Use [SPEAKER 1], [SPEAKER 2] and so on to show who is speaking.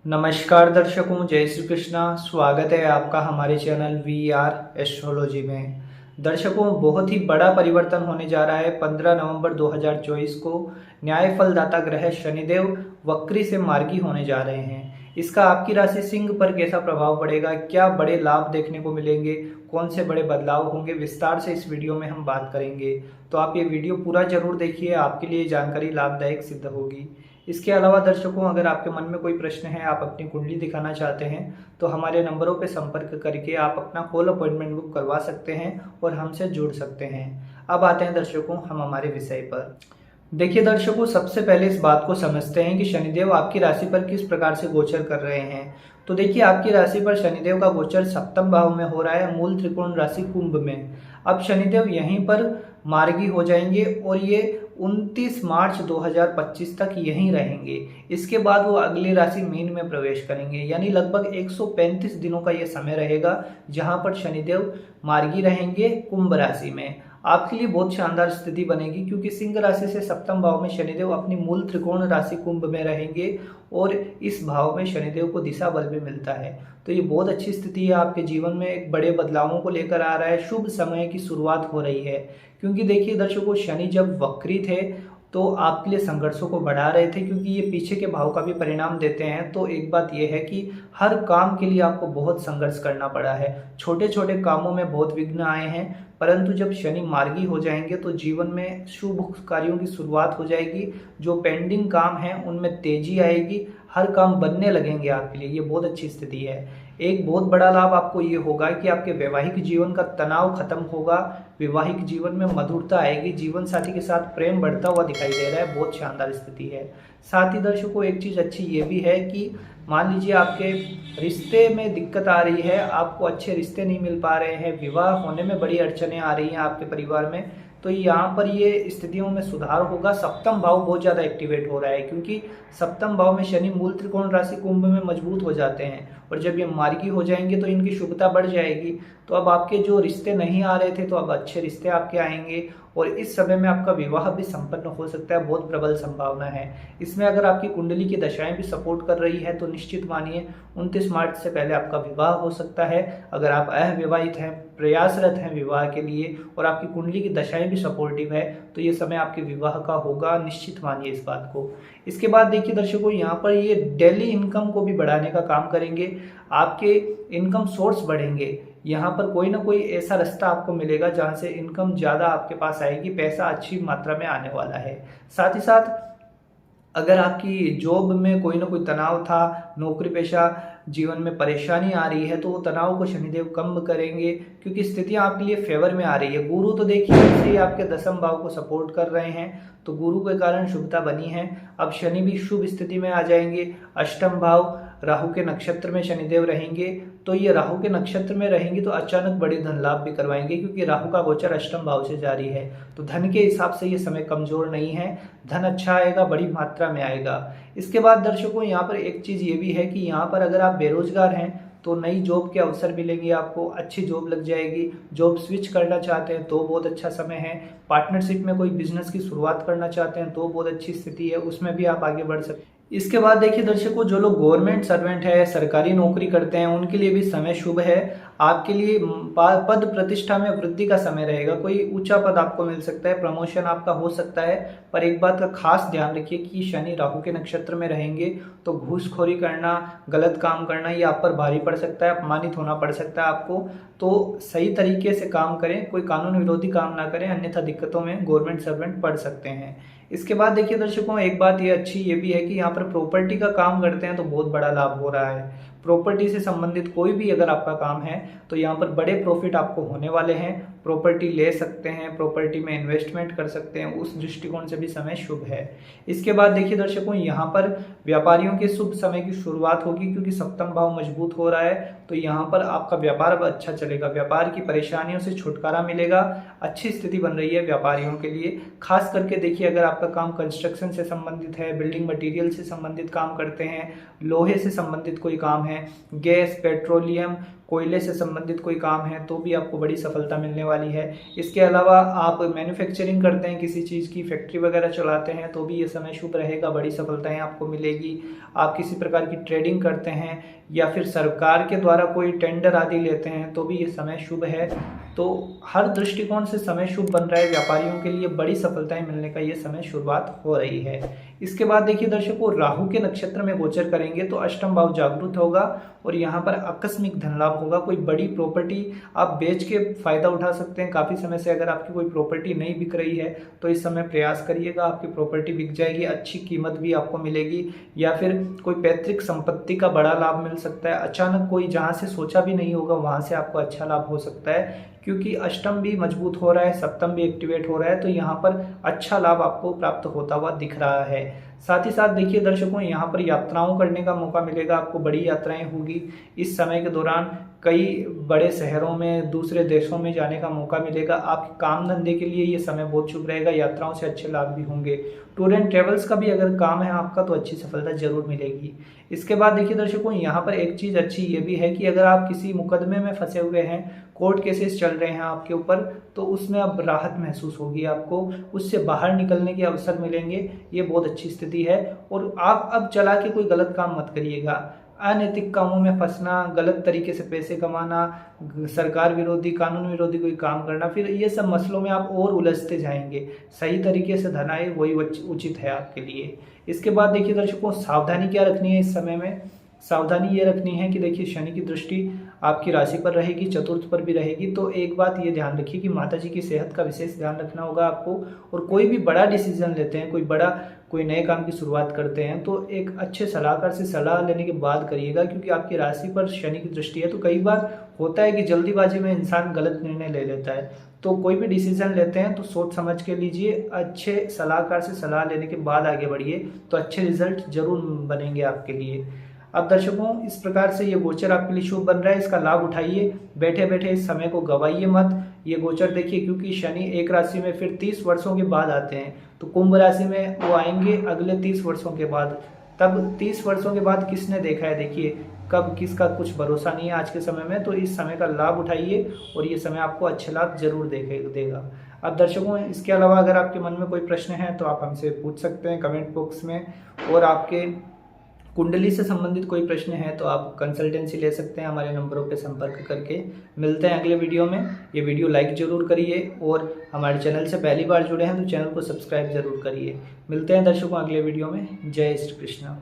[SPEAKER 1] नमस्कार दर्शकों, जय श्री कृष्णा। स्वागत है आपका हमारे चैनल वी आर एस्ट्रोलॉजी में। दर्शकों, बहुत ही बड़ा परिवर्तन होने जा रहा है। 15 नवंबर 2024 को न्याय फलदाता ग्रह शनिदेव वक्री से मार्गी होने जा रहे हैं। इसका आपकी राशि सिंह पर कैसा प्रभाव पड़ेगा, क्या बड़े लाभ देखने को मिलेंगे, कौन से बड़े बदलाव होंगे, विस्तार से इस वीडियो में हम बात करेंगे। तो आप ये वीडियो पूरा जरूर देखिए, आपके लिए जानकारी लाभदायक सिद्ध होगी। इसके अलावा दर्शकों, अगर आपके मन में कोई प्रश्न है, आप अपनी कुंडली दिखाना चाहते हैं, तो हमारे नंबरों पर संपर्क करके आप अपना कॉल अपॉइंटमेंट बुक करवा सकते हैं और हमसे जुड़ सकते हैं। अब आते हैं दर्शकों हम हमारे विषय पर। देखिए दर्शकों, सबसे पहले इस बात को समझते हैं कि शनिदेव आपकी राशि पर किस प्रकार से गोचर कर रहे हैं। तो देखिए, आपकी राशि पर शनिदेव का गोचर सप्तम भाव में हो रहा है, मूल त्रिकोण राशि कुंभ में। अब शनिदेव यहीं पर मार्गी हो जाएंगे और ये 29 मार्च 2025 तक यहीं रहेंगे। इसके बाद वो अगली राशि मीन में प्रवेश करेंगे, यानी लगभग 135 दिनों का ये समय रहेगा जहां पर शनिदेव मार्गी रहेंगे कुंभ राशि में। आपके लिए बहुत शानदार स्थिति बनेगी, क्योंकि सिंह राशि से सप्तम भाव में शनिदेव अपनी मूल त्रिकोण राशि कुंभ में रहेंगे और इस भाव में शनिदेव को दिशा बल भी मिलता है। तो ये बहुत अच्छी स्थिति है, आपके जीवन में एक बड़े बदलावों को लेकर आ रहा है, शुभ समय की शुरुआत हो रही है। क्योंकि देखिए दर्शकों, शनि जब वक्री थे तो आपके लिए संघर्षों को बढ़ा रहे थे, क्योंकि ये पीछे के भाव का भी परिणाम देते हैं। तो एक बात यह है कि हर काम के लिए आपको बहुत संघर्ष करना पड़ा है, छोटे छोटे कामों में बहुत विघ्न आए हैं। परंतु जब शनि मार्गी हो जाएंगे तो जीवन में शुभ कार्यों की शुरुआत हो जाएगी, जो पेंडिंग काम है उनमें तेजी आएगी, हर काम बनने लगेंगे आपके लिए। ये बहुत अच्छी स्थिति है। एक बहुत बड़ा लाभ आपको ये होगा कि आपके वैवाहिक जीवन का तनाव खत्म होगा, वैवाहिक जीवन में मधुरता आएगी, जीवन साथी के साथ प्रेम बढ़ता हुआ दिखाई दे रहा है, बहुत शानदार स्थिति है। साथ ही दर्शकों, एक चीज़ अच्छी ये भी है कि मान लीजिए आपके रिश्ते में दिक्कत आ रही है, आपको अच्छे रिश्ते नहीं मिल पा रहे हैं, विवाह होने में बड़ी अड़चनें आ रही हैं आपके परिवार में, तो यहाँ पर ये स्थितियों में सुधार होगा। सप्तम भाव बहुत ज़्यादा एक्टिवेट हो रहा है, क्योंकि सप्तम भाव में शनि मूल त्रिकोण राशि कुंभ में मजबूत हो जाते हैं और जब ये मार्गी हो जाएंगे तो इनकी शुभता बढ़ जाएगी। तो अब आपके जो रिश्ते नहीं आ रहे थे, तो अब अच्छे रिश्ते आपके आएंगे और इस समय में आपका विवाह भी संपन्न हो सकता है, बहुत प्रबल संभावना है इसमें। अगर आपकी कुंडली की दशाएं भी सपोर्ट कर रही है तो निश्चित मानिए 29 मार्च से पहले आपका विवाह हो सकता है। अगर आप अविवाहित हैं, प्रयासरत हैं विवाह के लिए और आपकी कुंडली की दशाएं भी सपोर्टिव है, तो ये समय आपके विवाह का होगा, निश्चित मानिए इस बात को। इसके बाद देखिए दर्शकों, यहाँ पर ये डेली इनकम को भी बढ़ाने का काम करेंगे, आपके इनकम सोर्स बढ़ेंगे। यहाँ पर कोई ना कोई ऐसा रास्ता आपको मिलेगा जहाँ से इनकम ज़्यादा आपके पास आएगी, पैसा अच्छी मात्रा में आने वाला है। साथ ही साथ अगर आपकी जॉब में कोई ना कोई तनाव था, नौकरी पेशा जीवन में परेशानी आ रही है, तो वो तनाव को शनिदेव कम करेंगे, क्योंकि स्थितियां आपके लिए फेवर में आ रही है। गुरु तो देखिए इसे आपके दसम भाव को सपोर्ट कर रहे हैं, तो गुरु के कारण शुभता बनी है। अब शनि भी शुभ स्थिति में आ जाएंगे। अष्टम भाव राहु के नक्षत्र में शनिदेव रहेंगे, तो ये राहु के नक्षत्र में रहेंगे तो अचानक बड़े धन लाभ भी करवाएंगे, क्योंकि राहु का गोचर अष्टम भाव से जारी है। तो धन के हिसाब से ये समय कमजोर नहीं है, धन अच्छा आएगा, बड़ी मात्रा में आएगा। इसके बाद दर्शकों, यहाँ पर एक चीज़ ये भी है कि यहाँ पर अगर आप बेरोजगार हैं तो नई जॉब के अवसर मिलेंगे आपको, अच्छी जॉब लग जाएगी। जॉब स्विच करना चाहते हैं तो बहुत अच्छा समय है। पार्टनरशिप में कोई बिजनेस की शुरुआत करना चाहते हैं तो बहुत अच्छी स्थिति है, उसमें भी आप आगे बढ़ सकते हैं। इसके बाद देखिए दर्शकों, जो लोग गवर्नमेंट सर्वेंट है, सरकारी नौकरी करते हैं, उनके लिए भी समय शुभ है। आपके लिए पद प्रतिष्ठा में वृद्धि का समय रहेगा, कोई ऊंचा पद आपको मिल सकता है, प्रमोशन आपका हो सकता है। पर एक बात का खास ध्यान रखिए कि शनि राहु के नक्षत्र में रहेंगे तो घूसखोरी करना, गलत काम करना, ये आप पर भारी पड़ सकता है, अपमानित होना पड़ सकता है आपको। तो सही तरीके से काम करें, कोई कानून विरोधी काम ना करें, अन्यथा दिक्कतों में गवर्नमेंट सर्वेंट पड़ सकते हैं। इसके बाद देखिए दर्शकों, एक बात ये अच्छी ये भी है कि यहाँ पर प्रॉपर्टी का काम करते हैं तो बहुत बड़ा लाभ हो रहा है। प्रॉपर्टी से संबंधित कोई भी अगर आपका काम है तो यहाँ पर बड़े प्रॉफिट आपको होने वाले हैं। प्रॉपर्टी ले सकते हैं, प्रॉपर्टी में इन्वेस्टमेंट कर सकते हैं, उस दृष्टिकोण से भी समय शुभ है। इसके बाद देखिए दर्शकों, यहाँ पर व्यापारियों के शुभ समय की शुरुआत होगी, क्योंकि सप्तम भाव मजबूत हो रहा है, तो यहाँ पर आपका व्यापार अब अच्छा चलेगा, व्यापार की परेशानियों से छुटकारा मिलेगा, अच्छी स्थिति बन रही है व्यापारियों के लिए। खास करके देखिए, अगर आपका काम कंस्ट्रक्शन से संबंधित है, बिल्डिंग मटेरियल से संबंधित काम करते हैं, लोहे से संबंधित कोई काम है, है, गैस, पेट्रोलियम, कोयले से संबंधित कोई काम है तो भी आपको बड़ी सफलता मिलने वाली है। इसके अलावा आप मैन्युफैक्चरिंग करते हैं, किसी चीज़ की फैक्ट्री वगैरह चलाते हैं तो भी ये समय शुभ रहेगा, बड़ी सफलताएं आपको मिलेगी। आप किसी प्रकार की ट्रेडिंग करते हैं या फिर सरकार के द्वारा कोई टेंडर आदि लेते हैं तो भी ये समय शुभ है। तो हर दृष्टिकोण से समय शुभ बन रहा है, व्यापारियों के लिए बड़ी सफलताएं मिलने का ये समय शुरुआत हो रही है। इसके बाद देखिए दर्शकों, राहु के नक्षत्र में गोचर करेंगे तो अष्टम भाव जागृत होगा और यहाँ पर आकस्मिक धन लाभ होगा। कोई बड़ी प्रॉपर्टी आप बेच के फायदा उठा सकते हैं। काफी समय से अगर आपकी कोई प्रॉपर्टी नहीं बिक रही है तो इस समय प्रयास करिएगा, आपकी प्रॉपर्टी बिक जाएगी, अच्छी कीमत भी आपको मिलेगी। या फिर कोई पैतृक संपत्ति का बड़ा लाभ मिल सकता है, अचानक कोई जहाँ से सोचा भी नहीं होगा वहां से आपको अच्छा लाभ हो सकता है, क्योंकि अष्टम भी मजबूत हो रहा है, सप्तम भी एक्टिवेट हो रहा है, तो यहाँ पर अच्छा लाभ आपको प्राप्त होता हुआ दिख रहा है। साथ ही साथ देखिए दर्शकों, यहाँ पर यात्राओं करने का मौका मिलेगा, आपको बड़ी यात्राएं होगी इस समय के दौरान। कई बड़े शहरों में, दूसरे देशों में जाने का मौका मिलेगा। आपके काम धंधे के लिए ये समय बहुत शुभ रहेगा, यात्राओं से अच्छे लाभ भी होंगे। टूर एंड ट्रेवल्स का भी अगर काम है आपका तो अच्छी सफलता जरूर मिलेगी। इसके बाद देखिए दर्शकों, यहाँ पर एक चीज़ अच्छी ये भी है कि अगर आप किसी मुकदमे में फंसे हुए हैं, कोर्ट केसेस चल रहे हैं आपके ऊपर, तो उसमें अब राहत महसूस होगी आपको, उससे बाहर निकलने के अवसर मिलेंगे। ये बहुत अच्छी स्थिति है। और आप अब चला के कोई गलत काम मत करिएगा। अनैतिक कामों में फंसना, गलत तरीके से पैसे कमाना, सरकार विरोधी, कानून विरोधी कोई काम करना, फिर ये सब मसलों में आप और उलझते जाएंगे। सही तरीके से धन आए वही उचित है आपके लिए। इसके बाद देखिए दर्शकों, सावधानी क्या रखनी है इस समय में। सावधानी ये रखनी है कि देखिए शनि की दृष्टि आपकी राशि पर रहेगी, चतुर्थ पर भी रहेगी, तो एक बात ये ध्यान रखिए कि माता जी की सेहत का विशेष ध्यान रखना होगा आपको। और कोई भी बड़ा डिसीजन लेते हैं, कोई नए काम की शुरुआत करते हैं तो एक अच्छे सलाहकार से सलाह लेने के बाद करिएगा, क्योंकि आपकी राशि पर शनि की दृष्टि है। तो कई बार होता है कि जल्दीबाजी में इंसान गलत निर्णय ले लेता है, तो कोई भी डिसीजन लेते हैं तो सोच समझ के लीजिए, अच्छे सलाहकार से सलाह लेने के बाद आगे बढ़िए, तो अच्छे रिजल्ट जरूर बनेंगे आपके लिए। अब दर्शकों, इस प्रकार से ये गोचर आपके लिए शुभ बन रहा है, इसका लाभ उठाइए, बैठे बैठे इस समय को गवाइए मत। ये गोचर देखिए, क्योंकि शनि एक राशि में फिर 30 वर्षों के बाद आते हैं, तो कुंभ राशि में वो आएंगे अगले 30 वर्षों के बाद। तब 30 वर्षों के बाद किसने देखा है, देखिए कब किसका कुछ भरोसा नहीं है आज के समय में। तो इस समय का लाभ उठाइए और ये समय आपको अच्छे लाभ जरूर देगा। अब दर्शकों, इसके अलावा अगर आपके मन में कोई प्रश्न है तो आप हमसे पूछ सकते हैं कमेंट बॉक्स में, और आपके कुंडली से संबंधित कोई प्रश्न है तो आप कंसल्टेंसी ले सकते हैं हमारे नंबरों पे संपर्क करके। मिलते हैं अगले वीडियो में। ये वीडियो लाइक जरूर करिए और हमारे चैनल से पहली बार जुड़े हैं तो चैनल को सब्सक्राइब जरूर करिए। मिलते हैं दर्शकों अगले वीडियो में। जय श्री कृष्ण।